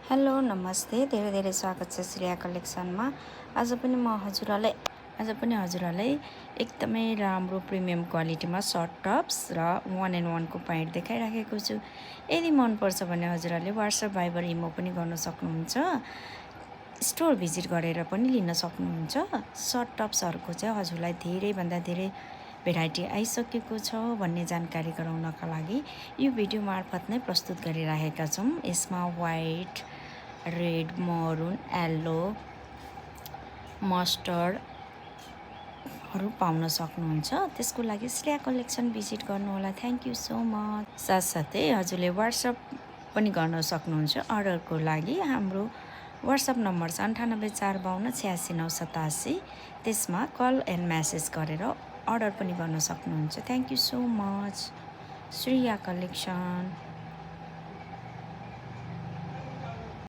Hello नमस्ते धेरै धेरै स्वागत छ श्रेया कलेक्सनमा। आज पनि हजुरहरूलाई एकदमै राम्रो प्रिमियम क्वालिटीमा सर्ट टप्स र 1 को प्यान्ट देखाइराखेको छु। यदि मन पर्छ भने हजुरहरूले WhatsApp भाइबर इमो पनि गर्न सक्नुहुन्छ। स्टोर भिजिट गरेर पनि लिन सक्नुहुन्छ। सर्ट टप्सहरूको चाहिँ हजुरलाई धेरैभन्दा धेरै भेराइटी आइसकेको छ भन्ने जानकारी गराउनका लागि यो भिडियो मार्फत नै प्रस्तुत गरिरहेका छौँ। यसमा व्हाइट, रेड, मरून, येल्लो, मस्टर्डहरू पाउन सक्नुहुन्छ। त्यसको लागि श्रेया कलेक्सन भिजिट गर्नुहोला। Thank you so much. साथसाथै हजुरले WhatsApp पनि गर्न सक्नुहुन्छ। अर्डरको लागि हाम्रो WhatsApp नम्बर छ 9845286987। त्यसमा कल एन्ड मेसेज गरेर अर्डर पनि गर्न सक्नुहुन्छ। Thank you so much. Shreya collection.